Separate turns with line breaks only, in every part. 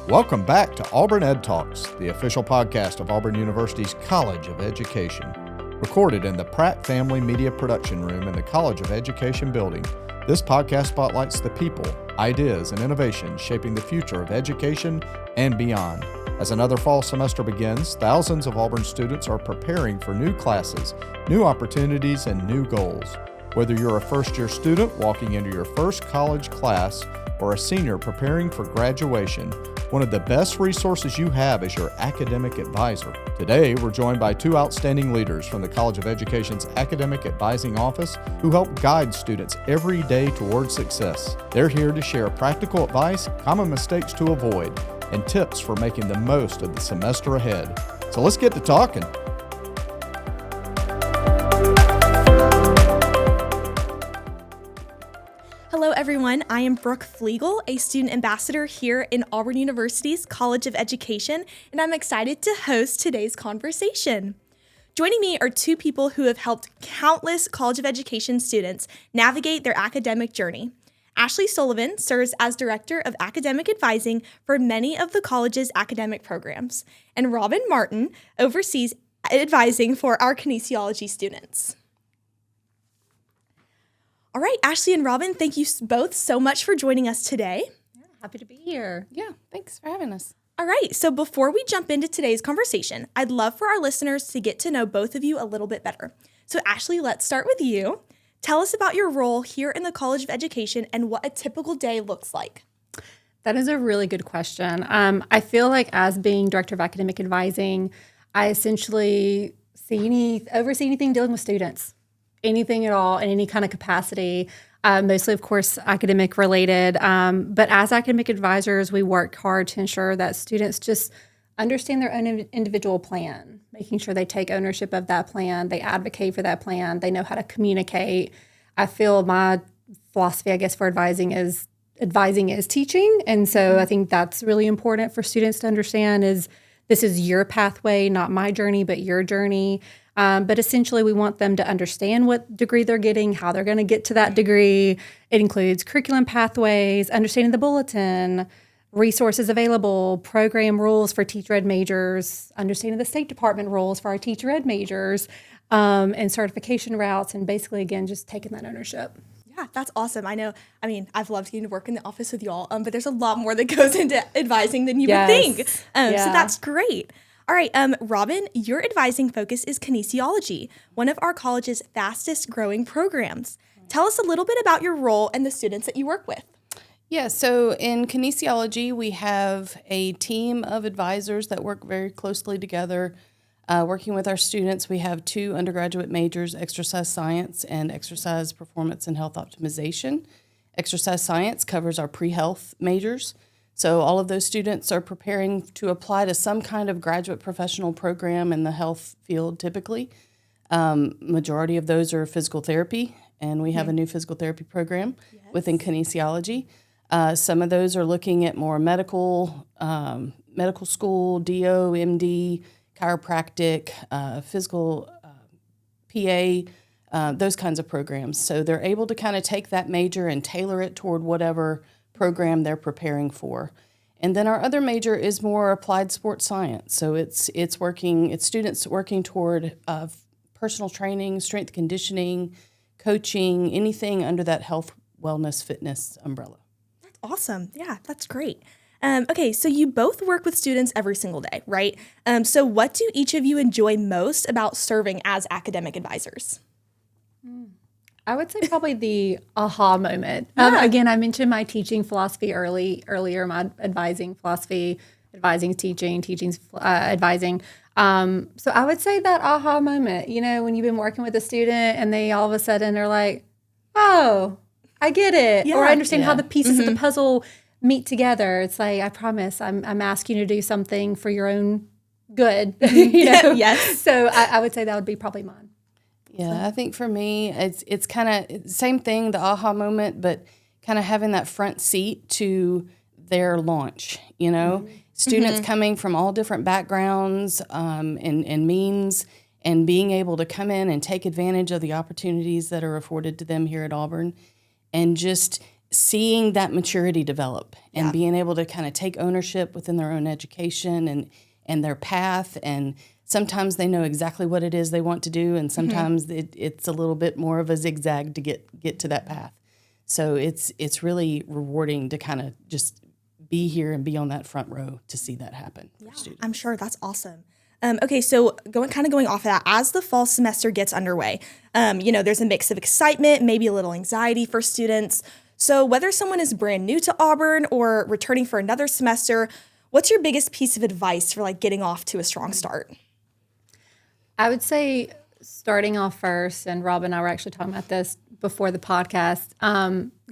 Welcome back to Auburn Ed Talks, the official podcast of Auburn University's College of Education. Recorded in the Pratt Family Media Production Room in the College of Education building, this podcast spotlights the people, ideas, and innovations shaping the future of education and beyond. As another fall semester begins, thousands of Auburn students are preparing for new classes, new opportunities, and new goals. Whether you're a first-year student walking into your first college class or a senior preparing for graduation, one of the best resources you have is your academic advisor. Today, we're joined by two outstanding leaders from the College of Education's Academic Advising Office who help guide students every day towards success. They're here to share practical advice, common mistakes to avoid, and tips for making the most of the semester ahead. So let's get to talking.
Hello everyone, I am Brooke Fligel, a student ambassador here in Auburn University's College of Education, and I'm excited to host today's conversation. Joining me are two people who have helped countless College of Education students navigate their academic journey. Ashley Sullivan serves as Director of Academic Advising for many of the college's academic programs, and Robin Martin oversees advising for our kinesiology students. All right, Ashley and Robin, thank you both so much for joining us today.
Yeah, happy to be here.
Yeah, thanks for having us.
All right, so before we jump into today's conversation, I'd love for our listeners to get to know both of you a little bit better. So Ashley, let's start with you. Tell us about your role here in the College of Education and what a typical day looks like.
That is a really good question. I feel like as being Director of Academic Advising, I essentially oversee anything dealing with students. Anything at all in any kind of capacity, mostly, of course, academic related. But as academic advisors, we work hard to ensure that students just understand their own individual plan, making sure they take ownership of that plan, they advocate for that plan, they know how to communicate. I feel my philosophy, I guess, for advising is teaching. And so I think that's really important for students to understand is this is your pathway, not my journey, but your journey. But essentially, we want them to understand what degree they're getting, how they're going to get to that degree. It includes curriculum pathways, understanding the bulletin, resources available, program rules for teacher ed majors, understanding the State Department rules for our teacher ed majors, and certification routes, and basically, again, just taking that ownership.
Yeah, that's awesome. I've loved getting to work in the office with y'all, but there's a lot more that goes into advising than you would think. So that's great. All right, Robin, your advising focus is kinesiology, one of our college's fastest growing programs. Tell us a little bit about your role and the students that you work with.
Yeah, so in kinesiology, we have a team of advisors that work very closely together. Working with our students, we have two undergraduate majors, exercise science and exercise performance and health optimization. Exercise science covers our pre-health majors. So all of those students are preparing to apply to some kind of graduate professional program in the health field typically. Majority of those are physical therapy, and we have a new physical therapy program within kinesiology. Some of those are looking at more medical school, DO, MD, chiropractic, physical PA, those kinds of programs. So they're able to kind of take that major and tailor it toward whatever program they're preparing for. And then our other major is more applied sports science. So it's students working toward personal training, strength conditioning, coaching, anything under that health, wellness, fitness umbrella.
That's awesome. Yeah, that's great. Okay, so you both work with students every single day, right? So what do each of you enjoy most about serving as academic advisors?
I would say probably the aha moment. Again, I mentioned my teaching philosophy earlier, my advising philosophy, advising, teaching's advising. So I would say that aha moment, when you've been working with a student and they all of a sudden are like, oh, I get it. Or I understand how the pieces of the puzzle meet together. It's like, I promise I'm asking you to do something for your own good.
Yes.
So I would say that would be probably mine.
Yeah, I think for me, it's kind of same thing, the aha moment, but kind of having that front seat to their launch, Students coming from all different backgrounds and means, and being able to come in and take advantage of the opportunities that are afforded to them here at Auburn, and just seeing that maturity develop and being able to kind of take ownership within their own education and their path. And sometimes they know exactly what it is they want to do, and sometimes it's a little bit more of a zigzag to get to that path. So it's really rewarding to kind of just be here and be on that front row to see that happen for students.
I'm sure that's awesome. Okay, so going off of that, as the fall semester gets underway, there's a mix of excitement, maybe a little anxiety for students. So whether someone is brand new to Auburn or returning for another semester, what's your biggest piece of advice for like getting off to a strong start?
I would say starting off first, and Rob and I were actually talking about this before the podcast,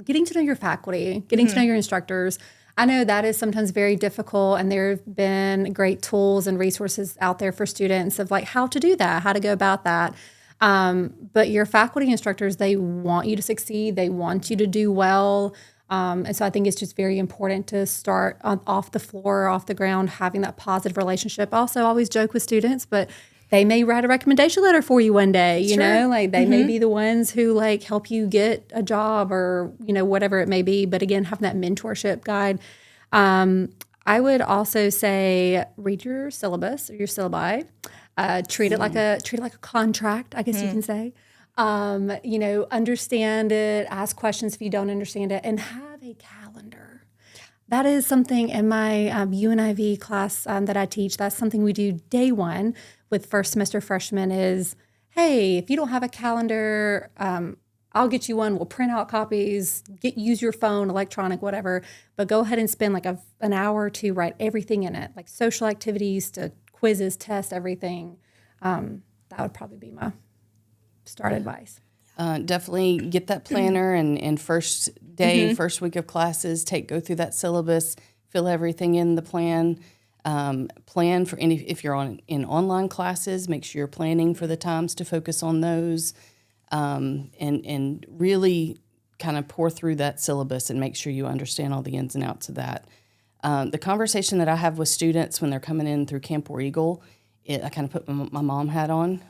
getting to know your faculty, getting to know your instructors. I know that is sometimes very difficult, and there have been great tools and resources out there for students of like how to do that, how to go about that. But your faculty instructors, they want you to succeed. They want you to do well. And so I think it's just very important to start off the floor, off the ground, having that positive relationship. Also, always joke with students, but they may write a recommendation letter for you one day, you know, like they may be the ones who like help you get a job or, whatever it may be. But again, having that mentorship guide. I would also say read your syllabus or your syllabi. Treat it like a contract, I guess you can say. Understand it, ask questions if you don't understand it, and have a calendar. That is something in my UNIV class that I teach. That's something we do day one with first semester freshmen is, hey, if you don't have a calendar, I'll get you one. We'll print out copies, use your phone, electronic, whatever. But go ahead and spend like an hour or two, write everything in it, like social activities to quizzes, tests, everything. That would probably be my start advice.
Definitely get that planner and first day, first week of classes, go through that syllabus, fill everything in the plan. Plan for if you're in online classes, make sure you're planning for the times to focus on those, and really kind of pour through that syllabus and make sure you understand all the ins and outs of that. The conversation that I have with students when they're coming in through Camp War Eagle, I kind of put my mom hat on,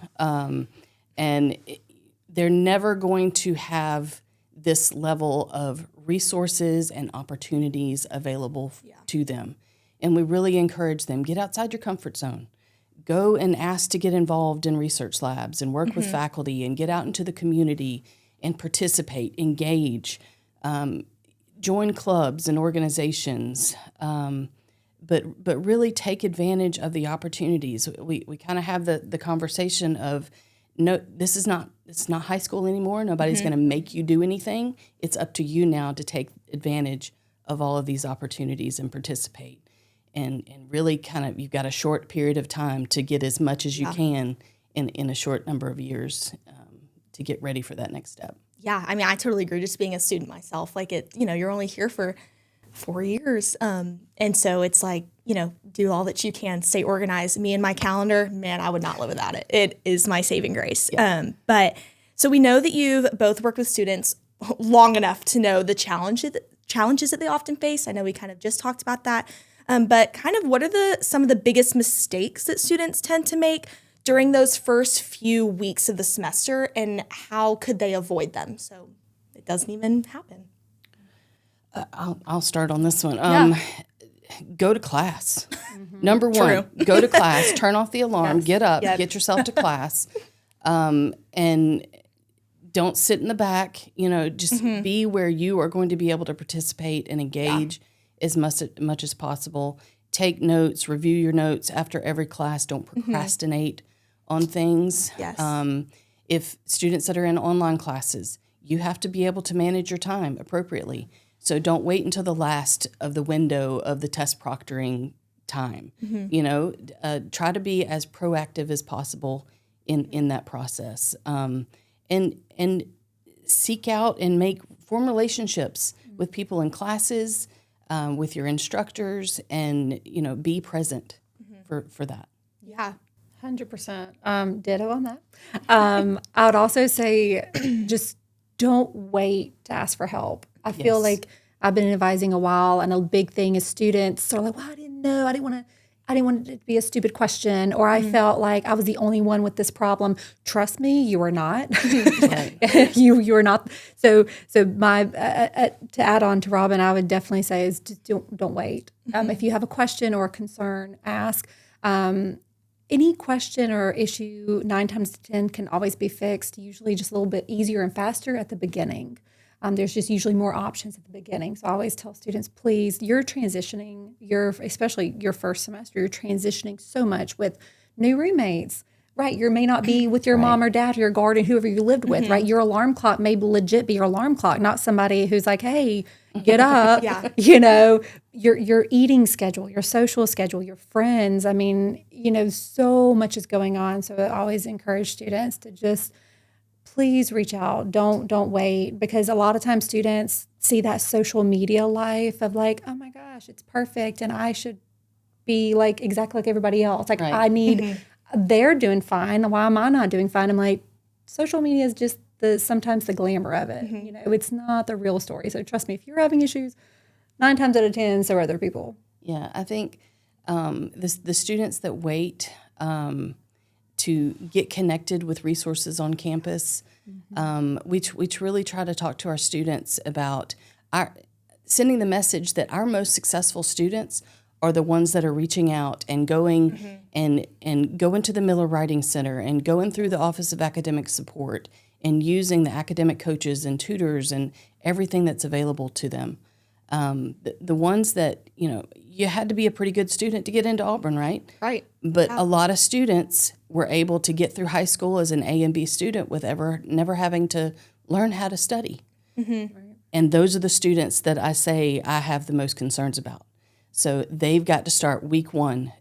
they're never going to have this level of resources and opportunities available to them. And we really encourage them, get outside your comfort zone. Go and ask to get involved in research labs and work with faculty and get out into the community and participate, engage, join clubs and organizations, but really take advantage of the opportunities. We kind of have the conversation of, no, it's not high school anymore. Nobody's going to make you do anything. It's up to you now to take advantage of all of these opportunities and participate. And really kind of, you've got a short period of time to get as much as you can in a short number of years to get ready for that next step.
Yeah, I mean, I totally agree. Just being a student myself, like you're only here for 4 years. And so it's like, do all that you can, stay organized. Me and my calendar, man, I would not live without it. It is my saving grace. Yeah. But so we know that you've both worked with students long enough to know the challenges that they often face. I know we kind of just talked about that. But kind of what are some of the biggest mistakes that students tend to make during those first few weeks of the semester, and how could they avoid them so it doesn't even happen?
I'll start on this one. Go to class. Number one, go to class, turn off the alarm, get up, get yourself to class, and don't sit in the back. Just be where you are going to be able to participate and engage as much as possible. Take notes, review your notes after every class. Don't procrastinate on things.
Yes.
If students that are in online classes, you have to be able to manage your time appropriately. So don't wait until the last of the window of the test proctoring time. Try to be as proactive as possible in that process. And seek out and form relationships with people in classes, with your instructors, and be present for that.
Yeah,
100%. Ditto on that. I would also say just don't wait to ask for help. I feel like I've been advising a while, and a big thing is students are like, well, I didn't know. I I didn't want it to be a stupid question, or I felt like I was the only one with this problem. Trust me, you are not. you are not. So my to add on to Robin, I would definitely say is just don't wait. If you have a question or a concern, ask. Any question or issue 9 times out of 10 can always be fixed. Usually, just a little bit easier and faster at the beginning. There's just usually more options at the beginning. So I always tell students, please, you're transitioning, especially your first semester, you're transitioning so much with new roommates, right? You may not be with your mom or dad or your guardian, whoever you lived with, right? Your alarm clock may legit be your alarm clock, not somebody who's like, hey, get up. Your eating schedule, your social schedule, your friends. I mean, so much is going on. So I always encourage students to just please reach out. Don't wait, because a lot of times students see that social media life of like, oh my gosh, it's perfect and I should be like exactly like everybody else. Like I need, they're doing fine. Why am I not doing fine? I'm like, social media is just sometimes the glamour of it. It's not the real story. So trust me, if you're having issues, 9 times out of 10, so are other people.
Yeah, I think the students that wait to get connected with resources on campus. We really try to talk to our students about sending the message that our most successful students are the ones that are reaching out and going and going to the Miller Writing Center and going through the Office of Academic Support and using the academic coaches and tutors and everything that's available to them. The ones that, you had to be a pretty good student to get into Auburn, right?
Right.
But a lot of students were able to get through high school as an A and B student with never having to learn how to study. Right. And those are the students that I say I have the most concerns about. So they've got to start week 1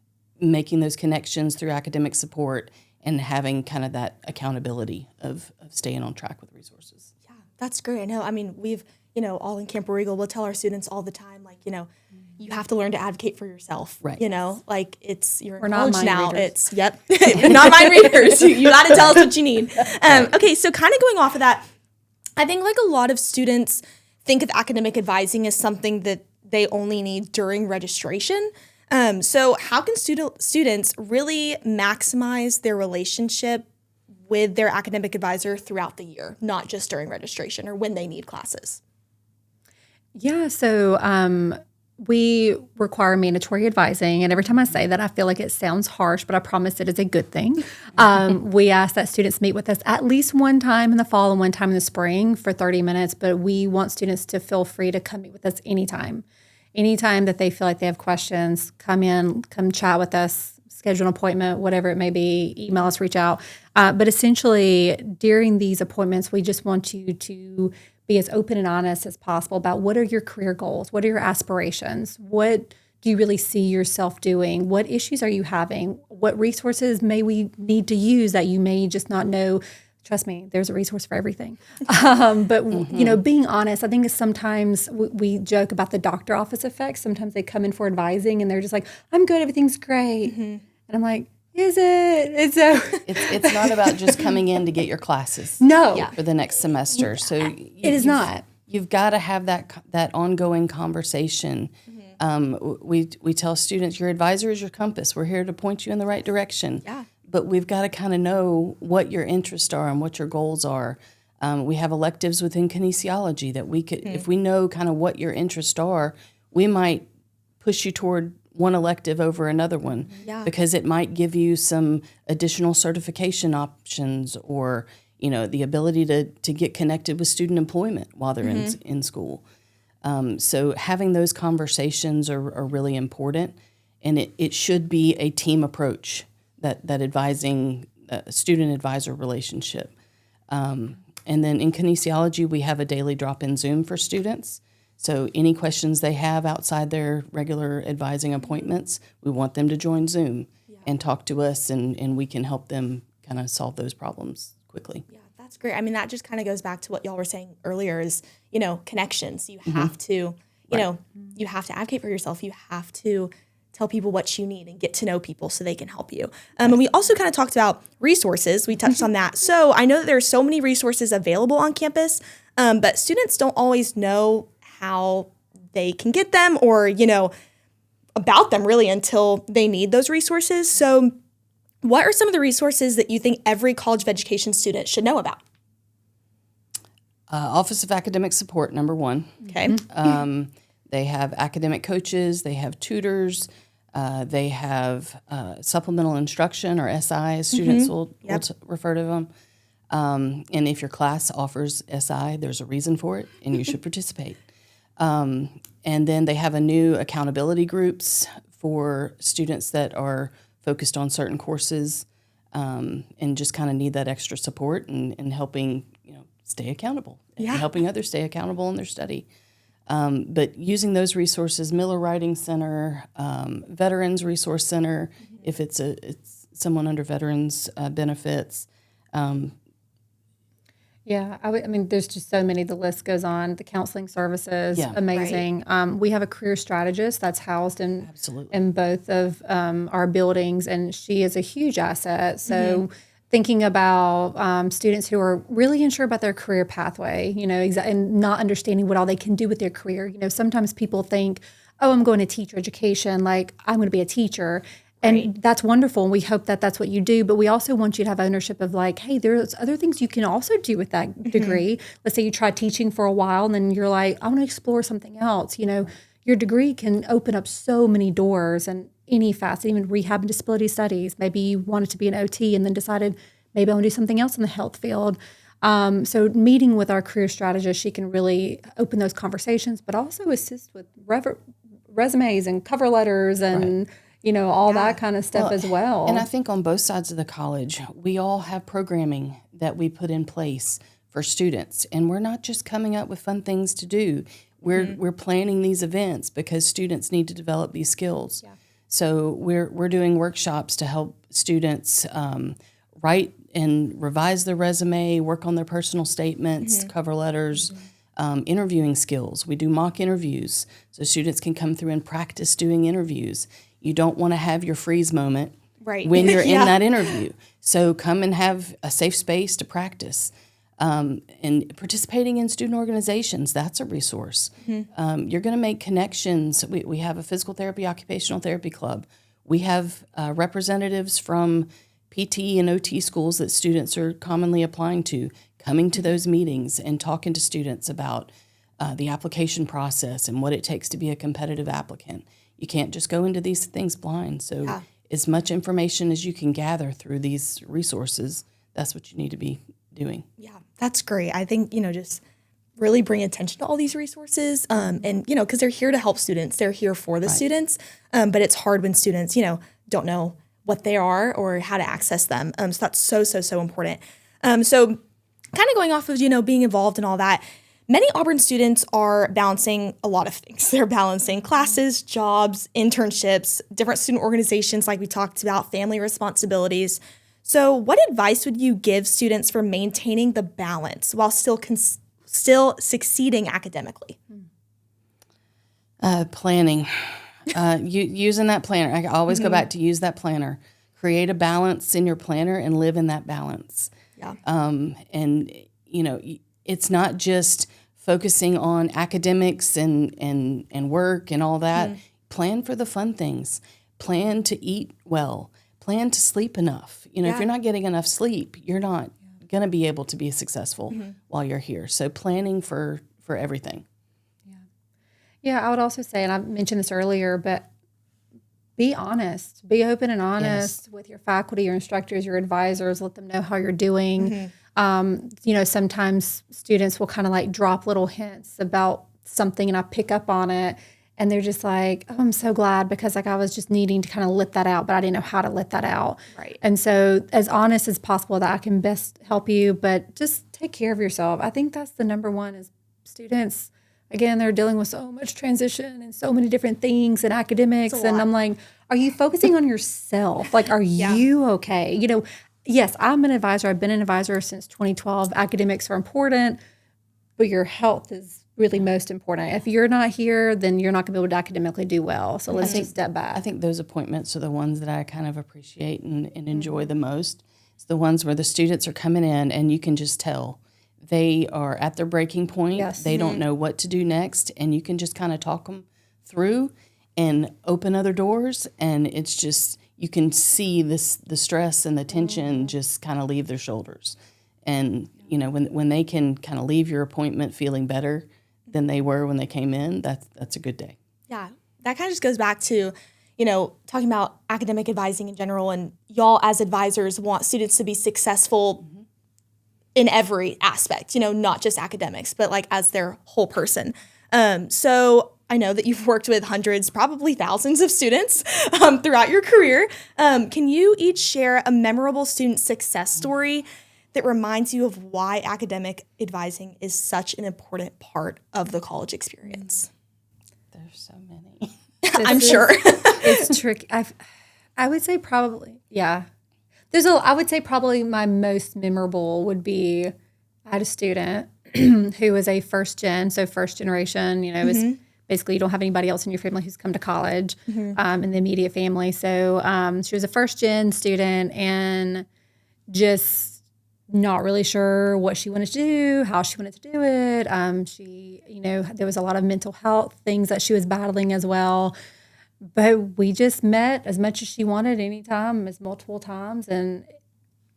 making those connections through academic support and having kind of that accountability of staying on track with resources.
Yeah, that's great. I know. I mean, we've, all in Camp Regal, we'll tell our students all the time, like, you have to learn to advocate for yourself. Right. Like you're in college now.
Readers.
Not mind readers. You got to tell us what you need. Okay, so kind of going off of that, I think like a lot of students think of academic advising as something that they only need during registration. So how can students really maximize their relationship with their academic advisor throughout the year, not just during registration or when they need classes?
Yeah, so we require mandatory advising. And every time I say that, I feel like it sounds harsh, but I promise it is a good thing. We ask that students meet with us at least one time in the fall and one time in the spring for 30 minutes, but we want students to feel free to come meet with us anytime. Anytime that they feel like they have questions, come chat with us, schedule an appointment, whatever it may be, email us, reach out. But essentially, during these appointments, we just want you to be as open and honest as possible about what are your career goals, what are your aspirations, what do you really see yourself doing, what issues are you having, what resources may we need to use that you may just not know. Trust me, there's a resource for everything. But, being honest, I think sometimes we joke about the doctor office effect. Sometimes they come in for advising and they're just like, I'm good, everything's great. And I'm like, is it?
It's not about just coming in to get your classes for the next semester. So
it is not.
You've got to have that ongoing conversation. We tell students, your advisor is your compass. We're here to point you in the right direction. Yeah. But we've got to kind of know what your interests are and what your goals are. We have electives within kinesiology that we could, if we know kind of what your interests are, we might push you toward one elective over another one because it might give you some additional certification options or, the ability to get connected with student employment while they're in school. So having those conversations are really important, and it should be a team approach. That advising student advisor relationship. And then in kinesiology, we have a daily drop-in Zoom for students. So any questions they have outside their regular advising appointments, we want them to join Zoom and talk to us, and we can help them kind of solve those problems quickly.
Yeah, that's great. I mean, that just kind of goes back to what y'all were saying earlier is, connections. You have to, you have to advocate for yourself. You have to tell people what you need and get to know people so they can help you. And we also kind of talked about resources. We touched on that. So I know that there are so many resources available on campus, but students don't always know how they can get them or, about them really until they need those resources. So what are some of the resources that you think every College of Education student should know about?
Office of Academic Support, number one.
Okay.
They have academic coaches, they have tutors, they have supplemental instruction, or SI, as students will refer to them. And if your class offers SI, there's a reason for it, and you should participate. And then they have a new accountability groups for students that are focused on certain courses and just kind of need that extra support and helping, stay accountable and helping others stay accountable in their study. But using those resources, Miller Writing Center, Veterans Resource Center, if it's someone under veterans benefits.
I mean, there's just so many. The list goes on. The counseling services, amazing.
Right.
We have a career strategist that's housed in
Absolutely.
in both of our buildings, and she is a huge asset. So thinking about students who are really unsure about their career pathway, and not understanding what all they can do with their career. Sometimes people think, oh, I'm going to teacher education, like I'm going to be a teacher. And that's wonderful, and we hope that that's what you do. But we also want you to have ownership of like, hey, there's other things you can also do with that degree. Let's say you try teaching for a while, and then you're like, I want to explore something else. Your degree can open up so many doors and any facet, even rehab and disability studies. Maybe you wanted to be an OT and then decided maybe I want to do something else in the health field. So meeting with our career strategist, she can really open those conversations, but also assist with resumes and cover letters and all that kind of stuff as well.
And I think on both sides of the college, we all have programming that we put in place for students, and we're not just coming up with fun things to do. We're planning these events because students need to develop these skills. Yeah. So we're doing workshops to help students write and revise their resume, work on their personal statements, cover letters, interviewing skills. We do mock interviews so students can come through and practice doing interviews. You don't want to have your freeze moment when you're in that interview. So come and have a safe space to practice. And participating in student organizations, that's a resource. You're going to make connections. We have a physical therapy, occupational therapy club. We have representatives from PT and OT schools that students are commonly applying to, coming to those meetings and talking to students about the application process and what it takes to be a competitive applicant. You can't just go into these things blind. So as much information as you can gather through these resources, that's what you need to be doing.
Yeah, that's great. I think, just really bring attention to all these resources and, because they're here to help students. They're here for the students, but it's hard when students, don't know what they are or how to access them. So that's so important. So kind of going off of, being involved in all that, many Auburn students are balancing a lot of things. They're balancing classes, jobs, internships, different student organizations like we talked about, family responsibilities. So what advice would you give students for maintaining the balance while still succeeding academically?
Planning. Using that planner. I always go back to use that planner. Create a balance in your planner and live in that balance.
Yeah.
And, it's not just focusing on academics and work and all that. Plan for the fun things. Plan to eat well. Plan to sleep enough. If you're not getting enough sleep, you're not going to be able to be successful while you're here. So planning for everything.
Yeah, I would also say, and I mentioned this earlier, but be honest. Be open and honest with your faculty, your instructors, your advisors. Let them know how you're doing. Sometimes students will kind of like drop little hints about something, and I pick up on it. And they're just like, oh, I'm so glad, because like I was just needing to kind of let that out, but I didn't know how to let that out.
Right.
And so as honest as possible that I can best help you, but just take care of yourself. I think that's the number one is students. Again, they're dealing with so much transition and so many different things and academics. And I'm like, are you focusing on yourself? Like, are you okay? Yes, I'm an advisor. I've been an advisor since 2012. Academics are important, but your health is really most important. If you're not here, then you're not going to be able to academically do well. So let's just step back.
I think those appointments are the ones that I kind of appreciate and enjoy the most. It's the ones where the students are coming in and you can just tell they are at their breaking point.
Yes.
They don't know what to do next, and you can just kind of talk them through. and open other doors. And it's just, you can see the stress and the tension just kind of leave their shoulders. And, you know, when they can kind of leave your appointment feeling better than they were when they came in, that's a good day.
Yeah, that kind of just goes back to, you know, talking about academic advising in general, and y'all as advisors want students to be successful in every aspect, you know, not just academics, but like as their whole person. So I know that you've worked with hundreds, probably thousands of students throughout your career. Can you each share a memorable student success story that reminds you of why academic advising is such an important part of the college experience?
There's so many.
I'm sure.
It's tricky. I would say probably, yeah. I would say probably my most memorable would be I had a student who was a first generation, you know, was basically you don't have anybody else in your family who's come to college in the immediate family. So she was a first gen student and just not really sure what she wanted to do, how she wanted to do it. She, you know, there was a lot of mental health things that she was battling as well. But we just met as much as she wanted anytime, as multiple times, and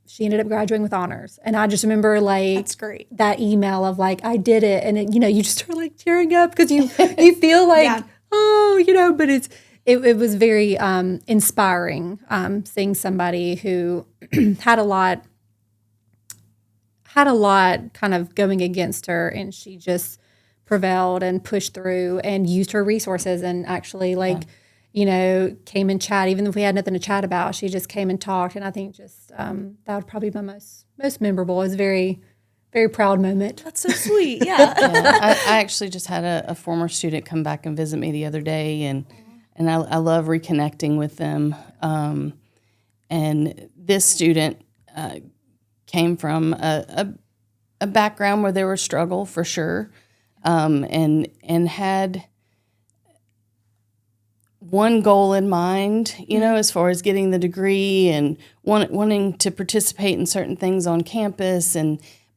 she ended up graduating with honors. And I just remember like
That's great.
that email of like, I did it. And it, you know, you just start like tearing up because you feel like, oh, you know, but it was very inspiring seeing somebody who had a lot kind of going against her, and she just prevailed and pushed through and used her resources and actually you know, came and chat, even if we had nothing to chat about, she just came and talked. And I think just that would probably be my most memorable. It was a very, very proud moment.
That's so sweet. Yeah.
I actually just had a former student come back and visit me the other day, and I love reconnecting with them. And this student came from a background where there was struggle for sure, and had one goal in mind, you know, as far as getting the degree and wanting to participate in certain things on campus,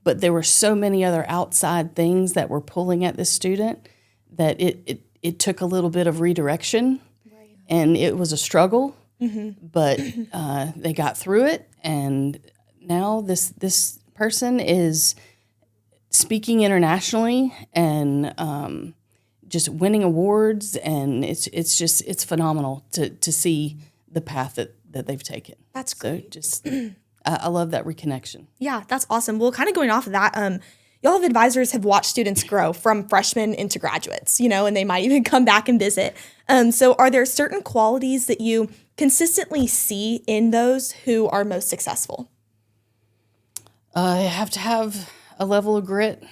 but there were so many other outside things that were pulling at this student that it took a little bit of redirection, and it was a struggle, but they got through it, and now this person is speaking internationally and just winning awards, and it's phenomenal to see the path that they've taken.
That's great.
So just I love that reconnection.
Yeah, that's awesome. Well, kind of going off of that, y'all have advisors have watched students grow from freshmen into graduates, you know, and they might even come back and visit. So are there certain qualities that you consistently see in those who are most successor?
You have to have a level of grit.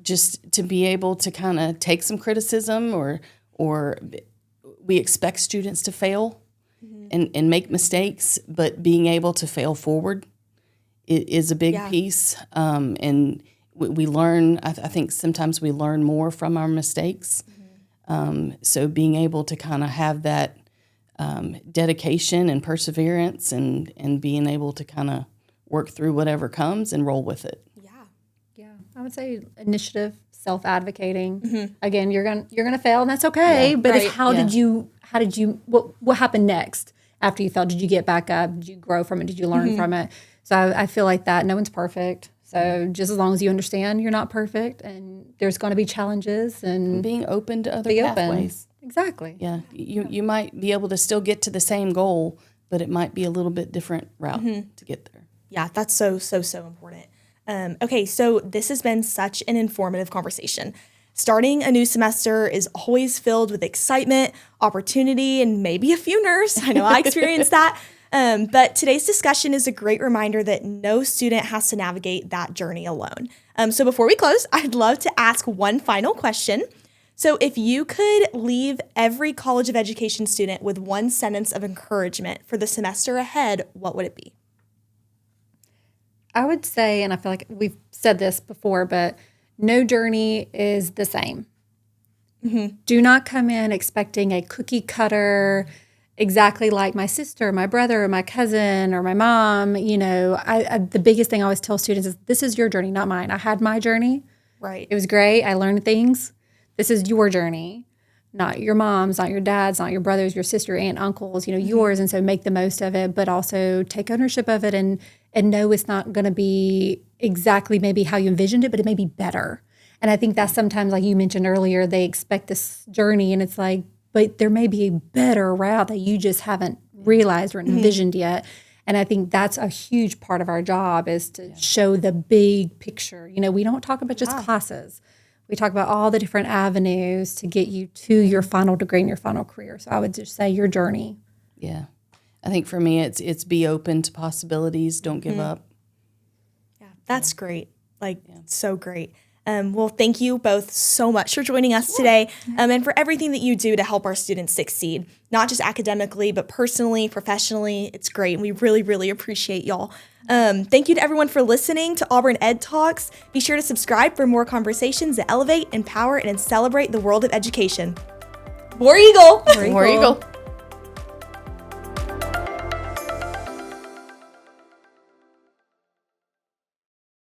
Just to be able to kind of take some criticism, or we expect students to fail and make mistakes, but being able to fail forward is a big piece. And we learn, I think sometimes we learn more from our mistakes. So being able to kind of have that dedication and perseverance and being able to kind of work through whatever comes and roll with it.
Yeah, I would say initiative, self-advocating. Again, you're gonna fail, and that's okay.
Yeah.
But
Right.
it's how did you what happened next after you failed? Did you get back up? Did you grow from it? Did you learn from it? So I feel like that no one's perfect. So just as long as you understand you're not perfect, and there's going to be challenges, and
Being open to other
be
pathways.
open. Exactly.
Yeah, you might be able to still get to the same goal, but it might be a little bit different route to get there.
Yeah, that's so important. Okay, so this has been such an informative conversation. Starting a new semester is always filled with excitement, opportunity, and maybe a few nerves. I know I experienced that. But today's discussion is a great reminder that no student has to navigate that journey alone. So before we close, I'd love to ask one final question. So if you could leave every College of Education student with one sentence of encouragement for the semester ahead, what would it be?
I would say, and I feel like we've said this before, but no journey is the same. Do not come in expecting a cookie cutter, exactly like my sister, my brother, or my cousin, or my mom. You know, the biggest thing I always tell students is this is your journey, not mine. I had my journey.
Right.
It was great. I learned things. This is your journey. not your mom's, not your dad's, not your brother's, your sister, aunt, uncles, yours. And so make the most of it, but also take ownership of it and know it's not going to be exactly maybe how you envisioned it, but it may be better. And I think that's sometimes, like you mentioned earlier, they expect this journey and it's like, but there may be a better route that you just haven't realized or envisioned yet. And I think that's a huge part of our job is to show the big picture. We don't talk about just classes. We talk about all the different avenues to get you to your final degree and your final career. So I would just say your journey.
Yeah. I think for me, it's be open to possibilities. Don't give up.
Yeah, that's great. So great. Well, thank you both so much for joining us today and for everything that you do to help our students succeed, not just academically, but personally, professionally. It's great. And we really, really appreciate y'all. Thank you to everyone for listening to Auburn Ed Talks. Be sure to subscribe for more conversations that elevate, empower, and celebrate the world of education. War Eagle!
War Eagle.